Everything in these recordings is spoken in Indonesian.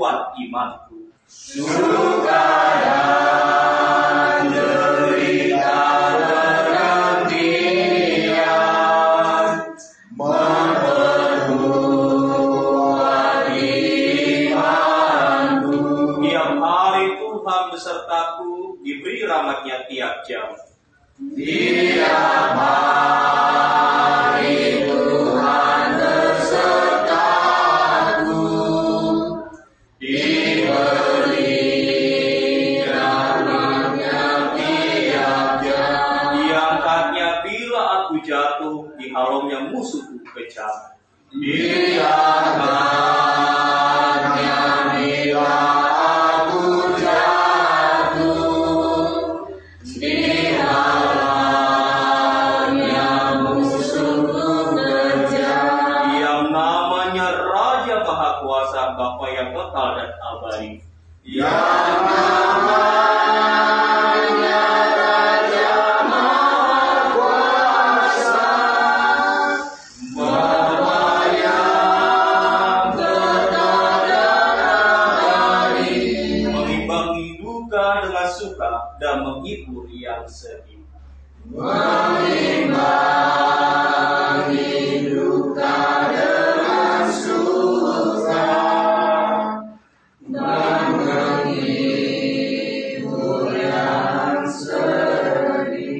kuat imanku. Suka dan derita bergantian memperkuat imanku. Tiap hari Tuhan besertaku, diberi rahmat-Nya tiap jam. Tiap hari Tuhan besertaku, diberi rahmat-Nya tiap jam. Diangkatnya bila aku jatuh, dihalongnya musuhku kejam. Diangkatnya bila aku jatuh, dihalangnya musuhku kejam. Yang namanya Raja Maha Kuasa, Bapa yang kekal dan abadi. Yang namanya Raja Maha Kuasa, Bapa yang kekal dan abadi, Mengimbangi duka dengan suka dan menghibur yang sedih. mengimbangi duka dengan suka dan menghibur yang sedih.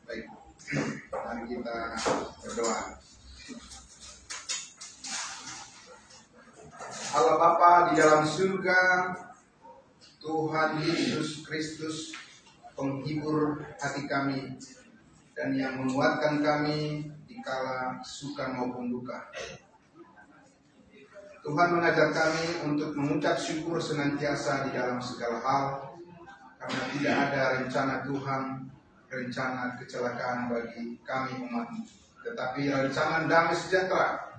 Baik, mari kita berdoa. Allah Bapa di dalam surga, Tuhan Yesus Kristus, penghibur hati kami dan yang menguatkan kami di kala suka maupun duka. Tuhan mengajar kami untuk mengucap syukur senantiasa di dalam segala hal, karena tidak ada rencana Tuhan, rencana kecelakaan bagi kami umat-Mu, tetapi rencana damai sejahtera.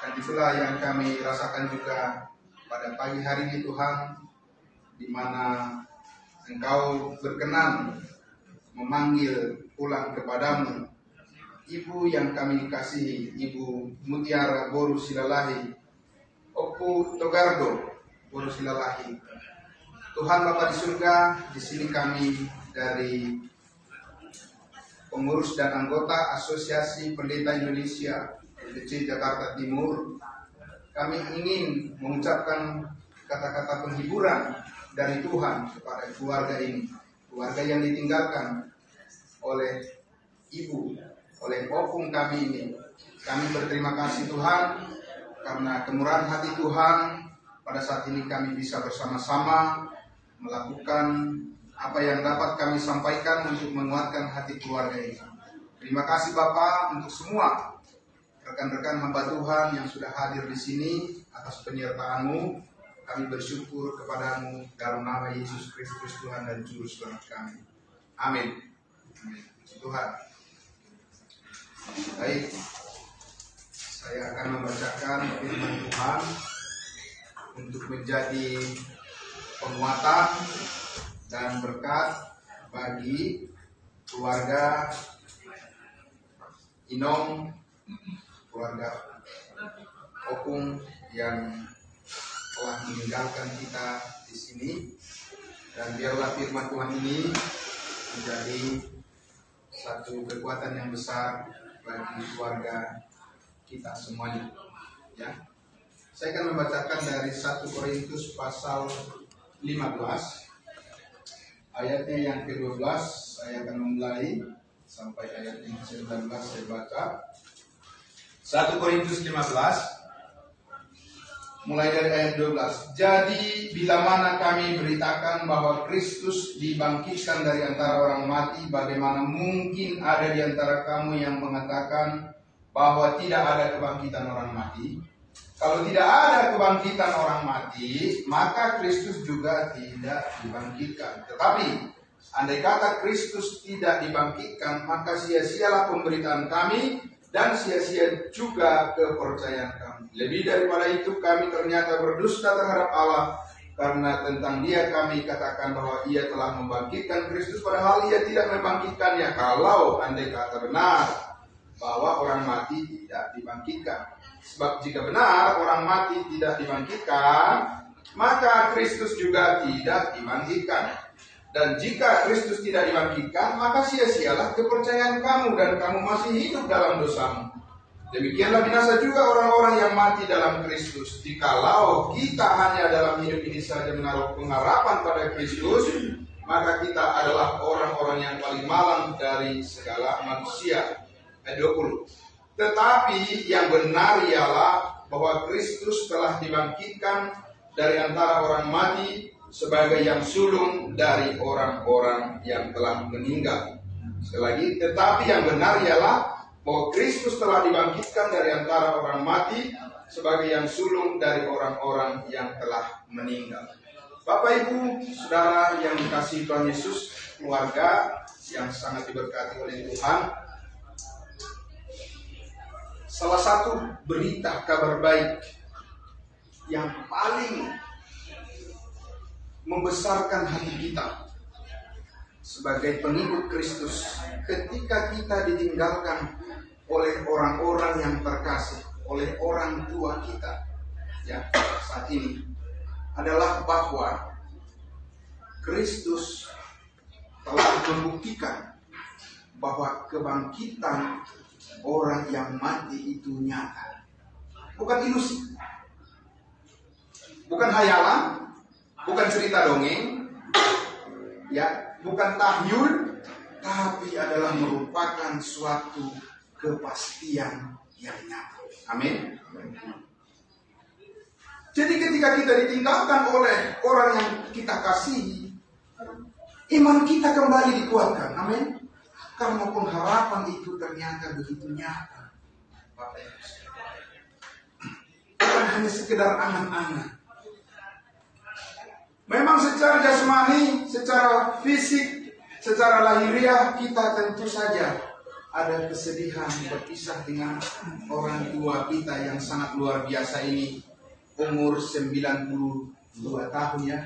Dan itulah yang kami rasakan juga pada pagi hari ini Tuhan, di mana Engkau berkenan memanggil pulang kepadamu Ibu yang kami kasihi, Ibu Mutiara Boru Silalahi, Opu Togardo Boru Silalahi. Tuhan Bapa di surga, di sini kami dari pengurus dan anggota Asosiasi Pendeta Indonesia DC Jakarta Timur, kami ingin mengucapkan kata-kata penghiburan dari Tuhan kepada keluarga ini, keluarga yang ditinggalkan oleh ibu, oleh opung kami ini. Kami berterima kasih Tuhan karena kemurahan hati Tuhan, pada saat ini kami bisa bersama-sama melakukan apa yang dapat kami sampaikan untuk menguatkan hati keluarga ini. Terima kasih Bapak untuk semua rekan-rekan hamba Tuhan yang sudah hadir di sini atas penyertaan-Mu. Kami bersyukur kepadamu dalam nama Yesus Kristus Tuhan dan Juru Selamat kami. Amin. Puji Tuhan. Baik, saya akan membacakan firman Tuhan untuk menjadi penguatan dan berkat bagi keluarga Inong, keluarga opung yang telah meninggalkan kita di sini, dan biarlah firman Tuhan ini menjadi satu kekuatan yang besar bagi keluarga kita semuanya. Ya, saya akan membacakan dari 1 Korintus pasal 15 ayatnya yang ke-12. Saya akan memulai sampai ayat yang ke-19. Saya baca 1 Korintus 15 mulai dari ayat 12. Jadi bila mana kami beritakan bahwa Kristus dibangkitkan dari antara orang mati, bagaimana mungkin ada di antara kamu yang mengatakan bahwa tidak ada kebangkitan orang mati? Kalau tidak ada kebangkitan orang mati, maka Kristus juga tidak dibangkitkan. Tetapi andai kata Kristus tidak dibangkitkan, maka sia-sialah pemberitaan kami dan sia-sia juga kepercayaan kami. Lebih daripada itu, kami ternyata berdusta terhadap Allah, Karena tentang dia kami katakan bahwa ia telah membangkitkan Kristus, padahal ia tidak membangkitkannya. Kalau andai kata benar bahwa orang mati tidak dibangkitkan. Sebab jika benar orang mati tidak dibangkitkan, maka Kristus juga tidak dibangkitkan. Dan jika Kristus tidak dibangkitkan, maka sia-sialah kepercayaan kamu dan kamu masih hidup dalam dosamu. Demikianlah binasa juga orang-orang yang mati dalam Kristus. Jikalau kita hanya dalam hidup ini saja menaruh pengharapan pada Kristus, maka kita adalah orang-orang yang paling malang dari segala manusia. Ayat 20. Tetapi yang benar ialah bahwa Kristus telah dibangkitkan dari antara orang mati sebagai yang sulung dari orang-orang yang telah meninggal. Sekali lagi, tetapi yang benar ialah bahwa Kristus telah dibangkitkan dari antara orang mati sebagai yang sulung dari orang-orang yang telah meninggal. Bapak, Ibu, Saudara yang dikasihi Tuhan Yesus, keluarga yang sangat diberkati oleh Tuhan, salah satu berita kabar baik yang paling membesarkan hati kita sebagai pengikut Kristus ketika kita ditinggalkan oleh orang-orang yang terkasih, oleh orang tua kita ya saat ini, adalah bahwa Kristus telah membuktikan bahwa kebangkitan orang yang mati itu nyata, bukan ilusi, bukan hayalan, bukan cerita dongeng, ya, bukan tahyul, tapi adalah merupakan suatu kepastian yang nyata. Amin. Jadi ketika kita ditinggalkan oleh orang yang kita kasihi, iman kita kembali dikuatkan. Amin. Karena pengharapan itu ternyata begitu nyata. Bapak Ibu, bukan hanya sekedar angan-angan. Memang secara jasmani, secara fisik, secara lahiriah kita tentu saja ada kesedihan berpisah dengan orang tua kita yang sangat luar biasa ini, umur 92 tahun ya.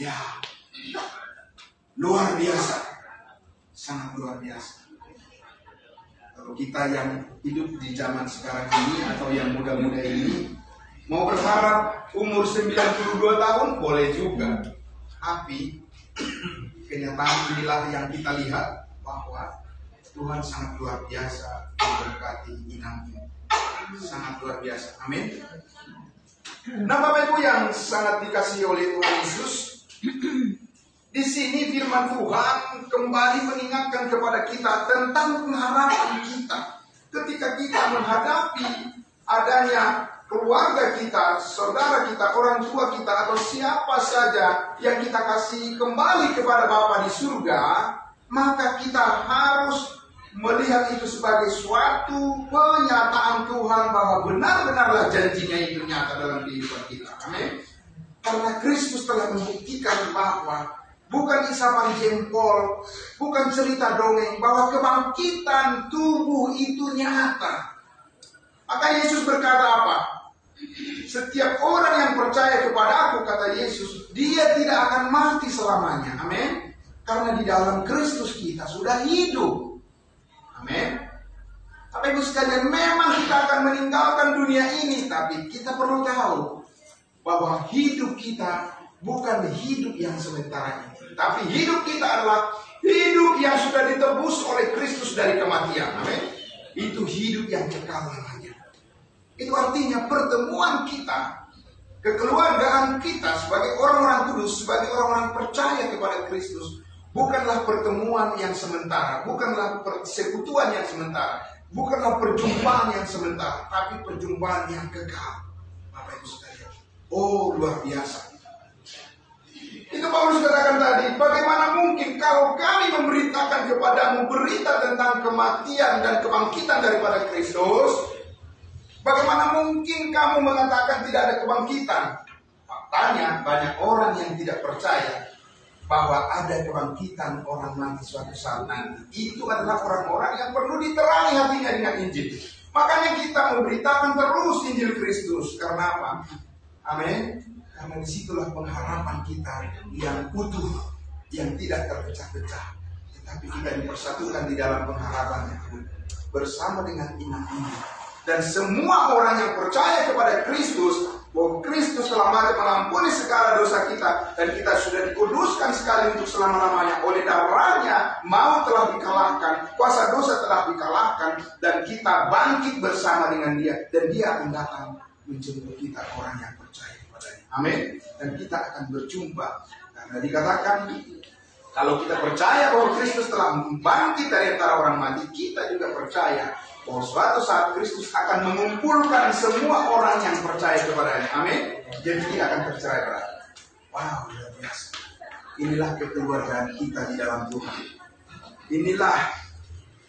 Ya, luar biasa, sangat luar biasa. Kalau kita yang hidup di zaman sekarang ini atau yang muda-muda ini mau berharap umur 92 tahun boleh juga. Tapi kenyataan inilah yang kita lihat bahwa Tuhan sangat luar biasa memberkati inangnya. Sangat luar biasa. Amin. Nah, Bapak Ibu yang sangat dikasihi oleh Tuhan Yesus, di sini firman Tuhan kembali mengingatkan kepada kita tentang pengharapan kita ketika kita menghadapi adanya keluarga kita, saudara kita, orang tua kita, atau siapa saja yang kita kasih kembali kepada Bapa di surga, maka kita harus melihat itu sebagai suatu penyataan Tuhan bahwa benar-benarlah janjinya itu nyata dalam kehidupan kita. Amin. Karena Kristus telah membuktikan bahwa bukan isapan jempol, bukan cerita dongeng, bahwa kebangkitan tubuh itu nyata. Maka Yesus berkata apa? Setiap orang yang percaya kepada aku, kata Yesus, dia tidak akan mati selamanya. Amin. Karena di dalam Kristus kita sudah hidup. Amin. Bapak Ibu sekalian, memang kita akan meninggalkan dunia ini, tapi kita perlu tahu bahwa hidup kita bukan hidup yang sementara ini, tapi hidup kita adalah hidup yang sudah ditebus oleh Kristus dari kematian. Amin. Itu hidup yang kekal namanya. Itu artinya pertemuan kita, kekeluargaan kita sebagai orang-orang kudus, sebagai orang-orang percaya kepada Kristus, bukanlah pertemuan yang sementara, bukanlah persekutuan yang sementara, bukanlah perjumpaan yang sementara, tapi perjumpaan yang kekal. Bapak Ibu sekalian, oh luar biasa. Itu Paulus katakan tadi, bagaimana mungkin kalau kami memberitakan kepadamu berita tentang kematian dan kebangkitan daripada Kristus, bagaimana mungkin kamu mengatakan tidak ada kebangkitan? Faktanya banyak orang yang tidak percaya bahwa ada kebangkitan orang mati suatu saat nanti. Itu adalah orang-orang yang perlu diterangi hatinya dengan Injil. Makanya kita memberitakan terus Injil Kristus. Karena apa? Amin. Karena disitulah pengharapan kita yang utuh, yang tidak terpecah-pecah. Tetapi kita dipersatukan di dalam pengharapan itu bersama dengan inang ini. Dan semua orang yang percaya kepada Kristus, bahwa Kristus telah mati mengampuni segala dosa kita, dan kita sudah dikuduskan sekali untuk selama-lamanya. Oleh darahnya maut telah dikalahkan, kuasa dosa telah dikalahkan, dan kita bangkit bersama dengan Dia, dan Dia akan datang menjemput kita, orang yang percaya kepadanya. Amin. Dan kita akan berjumpa, karena dikatakan kalau kita percaya bahwa Kristus telah bangkit dari antara orang mati, kita juga percaya bahwa suatu saat Kristus akan mengumpulkan semua orang yang percaya kepadanya. Amin. Jadi dia akan tercerai berai. Wow, luar biasa. Inilah kekeluargaan kita di dalam Tuhan. Inilah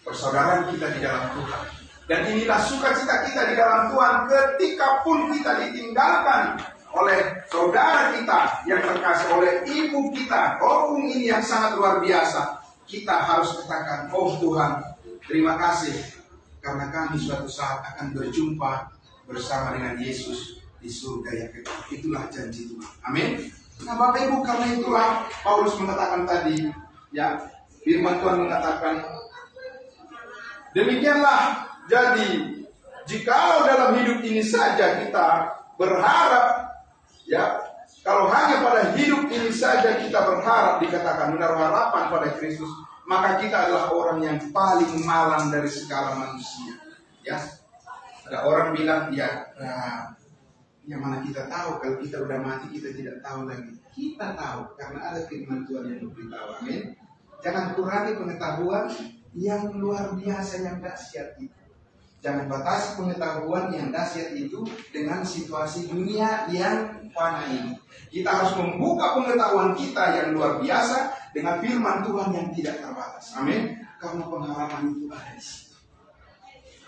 persaudaraan kita di dalam Tuhan. Dan inilah sukacita kita di dalam Tuhan ketika pun kita ditinggalkan oleh saudara kita yang terkasih, oleh ibu kita. Oh, ini yang sangat luar biasa. Kita harus katakan, oh Tuhan, terima kasih, karena kami suatu saat akan berjumpa bersama dengan Yesus di surga yang kekal. Itulah janji Tuhan. Amin. Nah Bapak Ibu, karena itulah Paulus mengatakan tadi, ya, firman Tuhan mengatakan, demikianlah jadi, jikalau dalam hidup ini saja kita berharap, ya, kalau hanya pada hidup ini saja kita berharap, dikatakan menaruh harapan pada Kristus, maka kita adalah orang yang paling malang dari segala manusia. Ya, ada orang bilang, ya, yang mana kita tahu kalau kita udah mati kita tidak tahu lagi. Kita tahu karena ada firman Tuhan yang memberitahu. Amin. Jangan kurangi pengetahuan yang luar biasa, yang dahsyat itu. Jangan batasi pengetahuan yang dahsyat itu dengan situasi dunia yang fana ini. Kita harus membuka pengetahuan kita yang luar biasa dengan firman Tuhan yang tidak terbatas. Amin. Karena pengharapan itu ada di situ.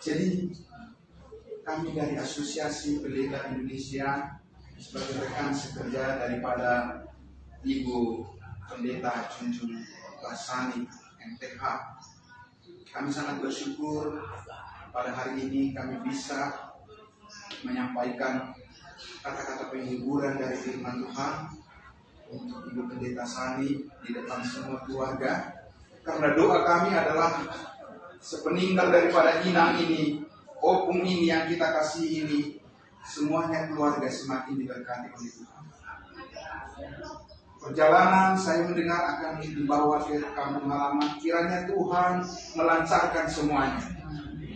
Jadi kami dari Asosiasi Pendeta Indonesia sebagai rekan sekerja daripada Ibu Pendeta Junjung Lasani MTH, kami sangat bersyukur pada hari ini kami bisa menyampaikan kata-kata penghiburan dari firman Tuhan untuk Ibu Pendeta Sani di depan semua keluarga. Karena doa kami adalah sepeninggal daripada inang ini, opung ini yang kita kasih ini, semuanya keluarga semakin diberkati oleh Tuhan. Perjalanan saya mendengar akan dibawa ke kampung halaman, kiranya Tuhan melancarkan semuanya.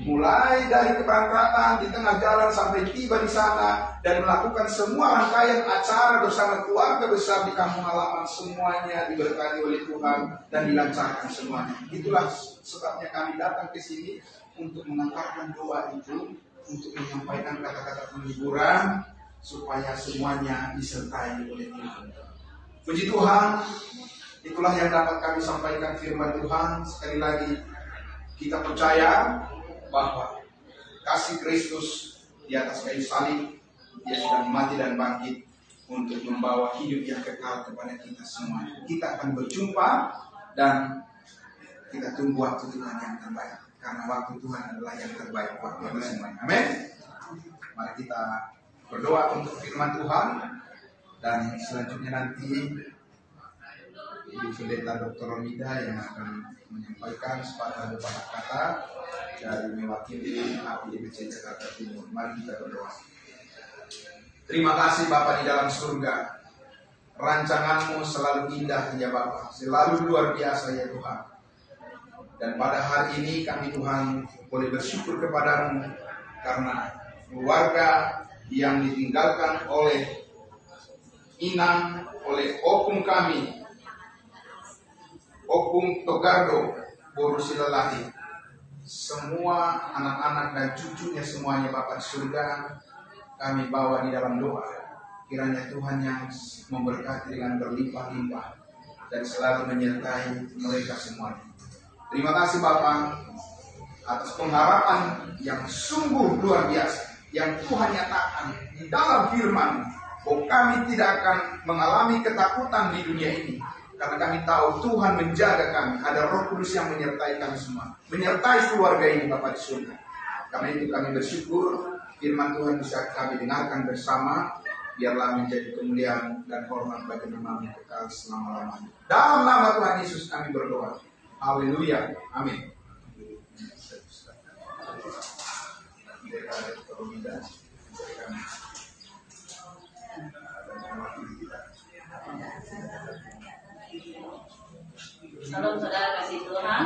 Mulai dari keberangkatan di tengah jalan sampai tiba di sana dan melakukan semua rangkaian acara bersama keluarga besar di kampung halaman, semuanya diberkati oleh Tuhan dan dilancarkan semuanya. Itulah sebabnya kami datang ke sini untuk mengantarkan doa itu, untuk menyampaikan kata-kata penghiburan supaya semuanya disertai oleh Tuhan. Puji Tuhan, itulah yang dapat kami sampaikan firman Tuhan. Sekali lagi, kita percaya bahwa kasih Kristus di atas kayu salib, Dia sudah mati dan bangkit untuk membawa hidup yang kekal kepada kita semua. Kita akan berjumpa dan kita tunggu waktu Tuhan yang terbaik, karena waktu Tuhan adalah yang terbaik buat kita semuanya. Amin. Mari kita berdoa untuk firman Tuhan, dan selanjutnya nanti Ibu Pendeta Dr. Romida yang akan menyampaikan sepatah dua kata dari mewakili APDBC Jakarta Timur. Mari kita berdoa. Terima kasih Bapa di dalam surga. Rancangan-Mu selalu indah ya Bapa, selalu luar biasa ya Tuhan. Dan pada hari ini kami Tuhan boleh bersyukur kepada-Mu karena keluarga yang ditinggalkan oleh inang, oleh opung kami, Opung Togardo Borusilalahi, semua anak-anak dan cucunya semuanya Bapa di surga, kami bawa di dalam doa. Kiranya Tuhan yang memberkati dengan berlimpah-limpah dan selalu menyertai mereka semuanya. Terima kasih Bapa atas pengharapan yang sungguh luar biasa yang Tuhan nyatakan di dalam firman, bahwa kami tidak akan mengalami ketakutan di dunia ini, karena kami tahu Tuhan menjaga kami. Ada Roh Kudus yang menyertai kami semua, menyertai keluarga ini Bapa di surga. Karena itu kami bersyukur firman Tuhan bisa kami dengarkan bersama, biarlah menjadi kemuliaan dan hormat bagi nama-Mu kekal selama-lamanya. Dalam nama Tuhan Yesus kami berdoa. Haleluya. Amin. Salam saudara kasih Tuhan,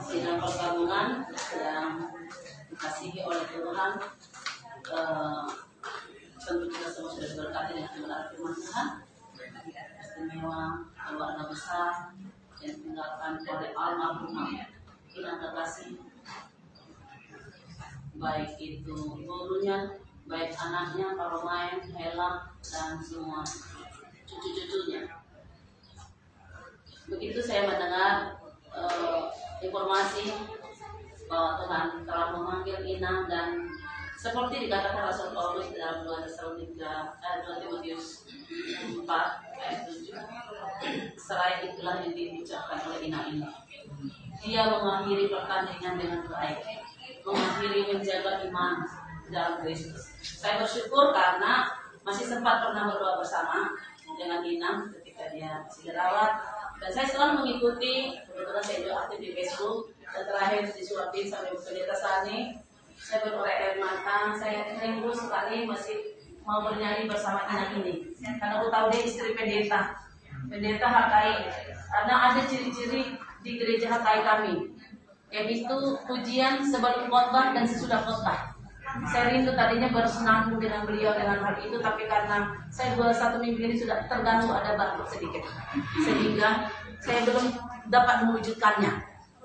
sidang pergabungan yang dikasihi oleh Tuhan. Tentu kita semua sudah diberkati dengan kebenaran firman Tuhan. Istimewa keluarga besar yang ditinggalkan oleh almarhum Inang Kekasih, baik itu gurunya, baik anaknya, Pak Romain, Hela, dan semua cucu-cucunya. Begitu saya mendengar informasi bahwa Tuhan telah memanggil Inang, dan seperti dikatakan Rasul Paulus dalam 2 Timotius 4 ayat 7, serai itulah yang diucapkan oleh Inang ini. Dia mengakhiri pertandingan dengan baik, mengakhiri menjaga iman dalam Kristus. Saya bersyukur karena masih sempat pernah berdoa bersama dengan Inang ketika dia masih dirawat. Dan saya selalu mengikuti, kebetulan saya juga aktif di Facebook, dan terakhir disuapin sampai pendeta Sani. Saya beroleh air mata, saya rindu sekali masih mau bernyanyi bersama anak ini. Karena aku tahu dia istri pendeta HKI. Karena ada ciri-ciri di gereja HKI kami, yaitu pujian sebelum khotbah dan sesudah khotbah. Saya rindu tadinya bersenandung dengan beliau dengan hal itu, tapi karena saya 1 minggu ini sudah terganggu, ada batuk sedikit, sehingga saya belum dapat mewujudkannya.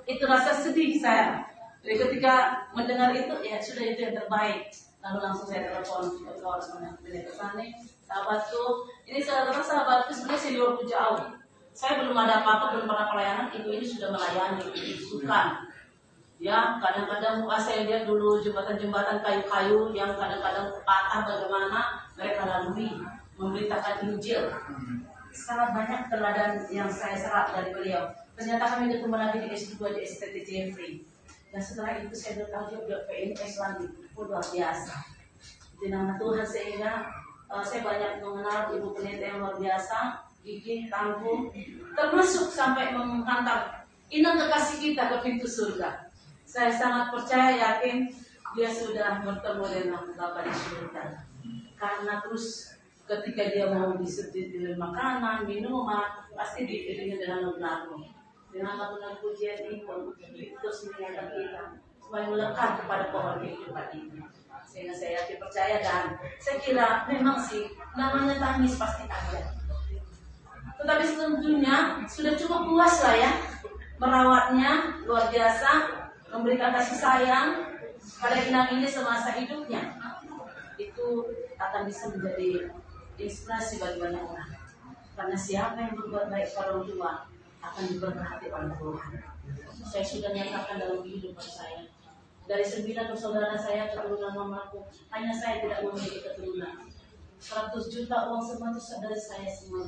Itu rasa sedih saya. Jadi ketika mendengar itu, ya sudah, itu yang terbaik. Lalu langsung saya telepon kawan sama pendeta Sani, sahabatku. Ini sahabatku sebenarnya saya luar jauh. Saya belum ada apa-apa, belum pernah pelayanan. Ibu ini sudah melayani, bukan. Ya, kadang-kadang muka saya lihat dulu jembatan-jembatan kayu-kayu yang kadang-kadang patah, bagaimana mereka lalui memberitakan Injil. Sangat banyak teladan yang saya serap dari beliau. Ternyata kami ketemu lagi di S2 di STT Jeffrey. Dan setelah itu saya bertajuk di PNS lagi. Luar biasa. Di nama Tuhan, sehingga saya banyak mengenal ibu pendeta yang luar biasa, gigih, tangguh, termasuk sampai menghantar Inang Kekasih kita ke pintu surga. Saya sangat percaya, yakin dia sudah bertemu dengan Bapa di surga. Karena terus ketika dia mau disuguhi makanan, minuman, pasti diiringi dengan lagu-lagu. Dengan lagu-lagu pujian itu terus mengingatkan kita supaya melekat kepada pohon kehidupan ini. Sehingga saya yakin, percaya, dan saya kira memang sih namanya tangis pasti ada. Tetapi tentunya sudah cukup puas lah ya merawatnya, luar biasa, memberikan kasih sayang pada Inang ini semasa hidupnya. Itu akan bisa menjadi inspirasi bagi banyak orang. Karena siapa yang berbuat baik pada orang tua akan diberkati oleh Tuhan. Saya sudah nyatakan dalam kehidupan saya. Dari 9 bersaudara saya, keturunan mamaku, hanya saya tidak memiliki keturunan. 100 juta uang semua itu dari saya semua.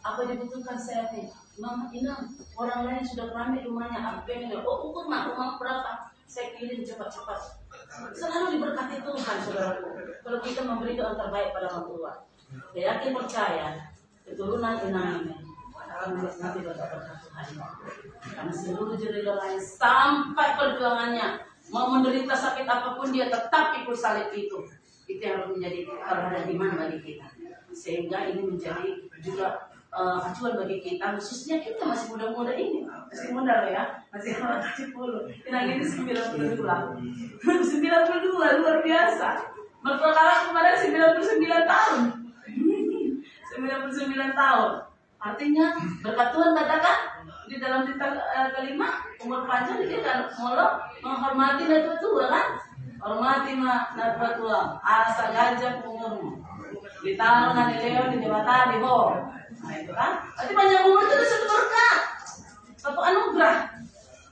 Apa dibutuhkan saya nih? Mama Inang, orang lain sudah ramai rumahnya, aku pengen, ukur mak rumah berapa? Saya kirim cepat-cepat. Selalu diberkati Tuhan, saudaraku. Kalau kita memberi yang terbaik pada orang tua, saya yakin, percaya, keturunan Inang ini akan menikmati berkat Tuhan. Karena seluruh jerilau lain sampai perjuangannya, mau menderita sakit apapun dia tetap ikut salib itu. Itu yang harus menjadi perhatian iman bagi kita. Sehingga ini menjadi juga acuan bagi kita, khususnya kita masih muda-muda ini, masih muda loh ya, masih 70. Inang ini 92, 92 luar biasa. Berperkara kemarin 99 tahun, 99 tahun. Artinya berkat Tuhan katakan di dalam kitab kelima, umur panjang kita mulai menghormati nabi tua kan, hormati nabi tua, asa gajah umurmu. Di tangan di Leo di jabatan di bawah. Nah itu kan, berarti banyak umur itu satu berkat, satu anugerah.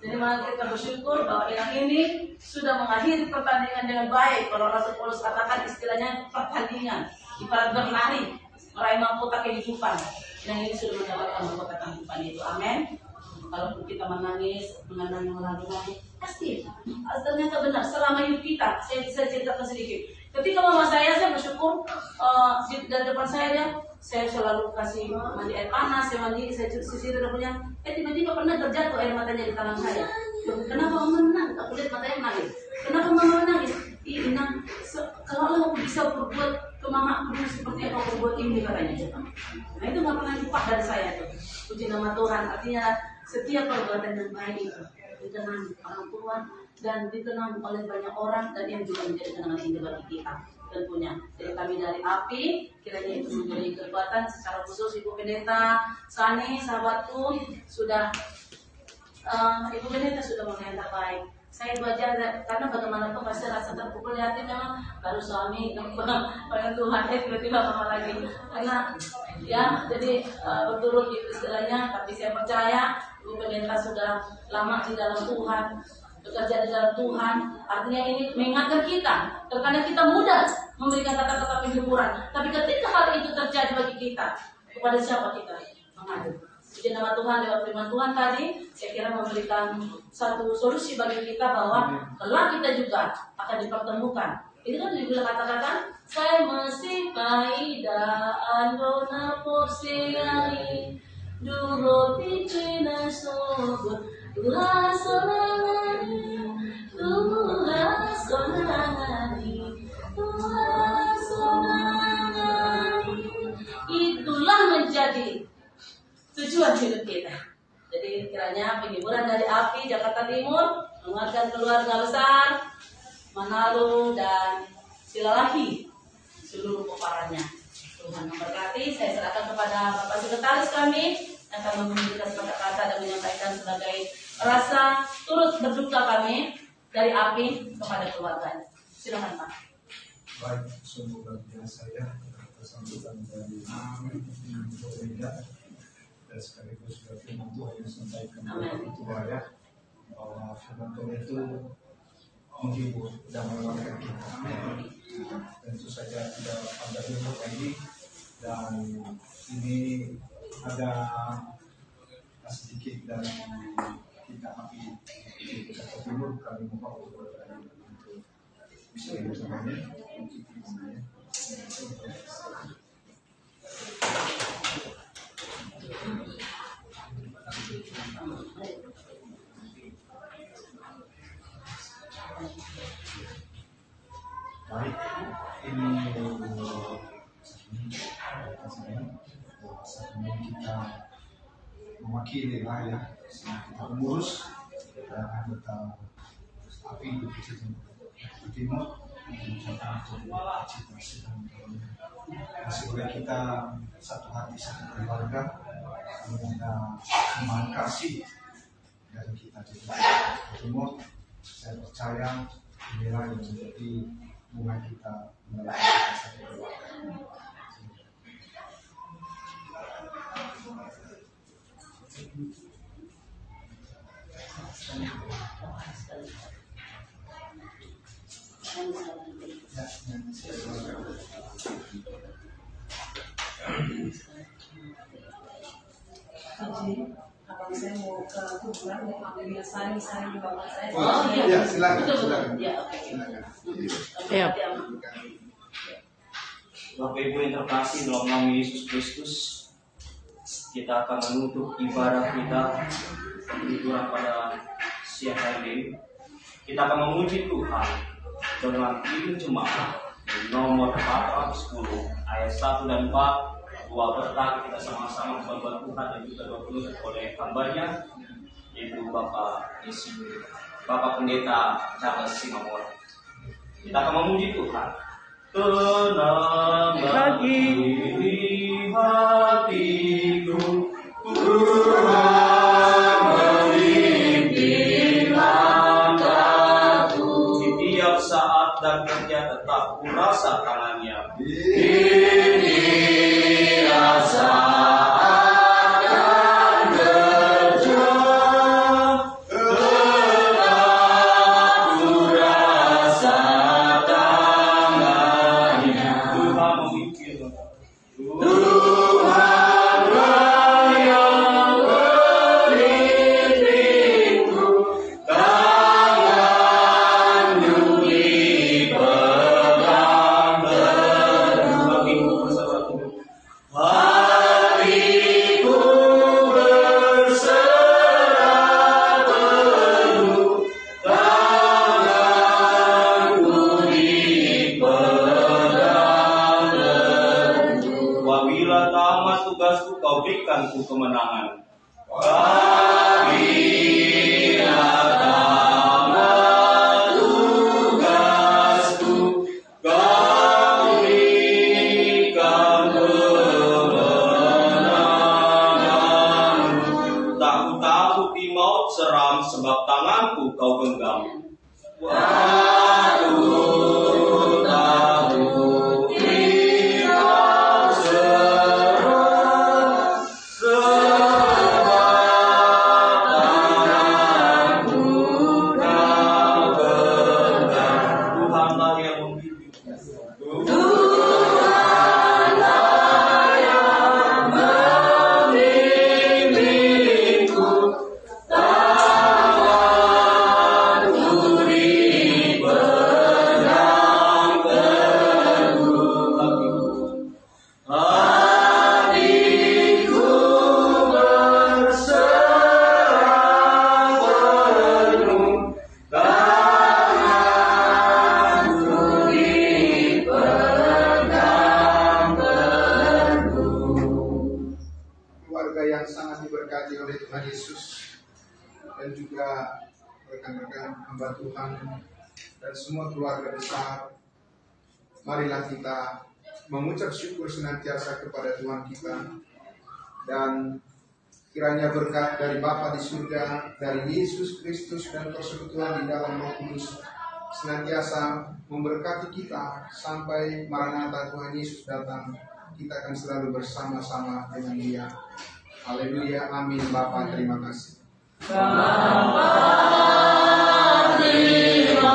Jadi mari kita bersyukur bahwa Inang ini sudah mengakhiri pertandingan dengan baik. Kalau Rasul Paulus katakan istilahnya pertandingan, ibarat berlari, meraih mahkota kehidupan. Inang ini sudah mendapatkan mahkota kehidupan itu. Amin. Kalau kita menangis, menangis, pasti ternyata benar. Selama hidup kita, saya bisa ceritakan sedikit. Ketika mama saya bersyukur. pun di depan saya selalu kasih mandi air panas, saya mandi, saya sisir punya. Tiba-tiba pernah terjatuh air matanya di tangan saya. Kenapa mama menang? Aku lihat matanya menangis. Kenapa mama menangis? Inang, kalau aku bisa berbuat ke mama aku seperti yang kau berbuat ini katanya. Nah itu nggak pernah lupa dari saya tuh. Puji nama Tuhan. Artinya setiap perbuatan yang baik itu dikenang orang tua dan dikenang oleh banyak orang, dan yang juga menjadi kenangan indah bagi kita tentunya. Jadi kami dari API kiranya itu memberi kekuatan secara khusus Ibu Pendeta Sani, sahabatku, sudah Ibu Pendeta sudah mulai yang terbaik. Saya belajar karena bagaimanapun pasti rasa terpukul di hati, memang baru suami oleh Tuhan tiba-tiba mama lagi, karena ya jadi berturut gitu istilahnya. Tapi saya percaya Ibu Pendeta sudah lama di dalam Tuhan, bekerja di dalam Tuhan. Artinya ini mengingatkan kita, terkadang kita mudah memberikan kata-kata penghiburan, tapi ketika hal itu terjadi bagi kita, kepada siapa kita mengadu? Puji nama Tuhan, lewat firman Tuhan tadi, saya kira memberikan satu solusi bagi kita bahwa kelak kita juga akan dipertemukan. Itu kan juga kata-kata, saya masih paidaan dona porsiani, duro pitrina sobut, Tuhan sonangani, Tuhan sonangani, Tuhan sonangani. Itulah menjadi tujuan hidup kita. Jadi kiranya penghiburan dari API Jakarta Timur menguatkan keluarga besar Manado dan Silalahi seluruh peparannya. Tuhan memberkati. Saya serahkan kepada Bapak Sekretaris kami yang akan memberikan kata-kata dan menyampaikan sebagai rasa turut berduka kami dari API kepada keluarga. Silakan Pak. Baik, sungguh luar biasa ya kesambutan dari Pendeta. Dan sekaligus juga firman Tuhan yang disampaikan oleh Ketua ya, bahwa firman Tuhan itu menghibur dan menguatkan kita. Tentu saja tidak pada ilmu ini, dan ini ada sedikit dari kita API di Jakarta Timur. Kami mohon untuk bisa bersamanya untuk saya. Baik, ini saatnya kita mewakili lah ya, kita pengurus dan anggota API di Jakarta Timur mengucapkan cita sedang sebagai kita satu hati satu keluarga, ada semangat kasih dari kita di Jakarta Timur. Saya percaya inilah yang menjadi bunga kita melakukan satu keluarga. Abang saya mau ke kuburan, mau ambil saring di bawah saya. Oh iya, silakan. Ya, Silakan. ya. Bapak Ibu yang terkasih dalam nama Yesus Kristus, kita akan menutup ibadah kita penghiburan pada siang hari ini. Kita akan memuji Tuhan dengan Injil Jemaat nomor 410 ayat 1 dan 4. Dua berkat kita sama-sama membuat Tuhan dan juga doa oleh hambanya, yaitu Bapak Pendeta Charles Simamora. Kita akan memuji Tuhan. Tenang bagi hatiku, Tuhan memimpin langkahku. Di tiap saat dan kerja tetap ku rasa tangannya. Engkau berikanku kemenangan. Bagi datang tugasku, Kau berikan kemenangan. Tak takuti maut seram, sebab tanganku Kau genggam. Yang sangat diberkati oleh Tuhan Yesus dan juga rekan-rekan hamba Tuhan dan semua keluarga besar, marilah kita mengucap syukur senantiasa kepada Tuhan kita, dan kiranya berkat dari Bapa di surga, dari Yesus Kristus dan persekutuan di dalam Roh Kudus senantiasa memberkati kita sampai Maranatha Tuhan Yesus datang. Kita akan selalu bersama-sama dengan Dia. Haleluya, amin. Bapa, terima kasih. Bapa, terima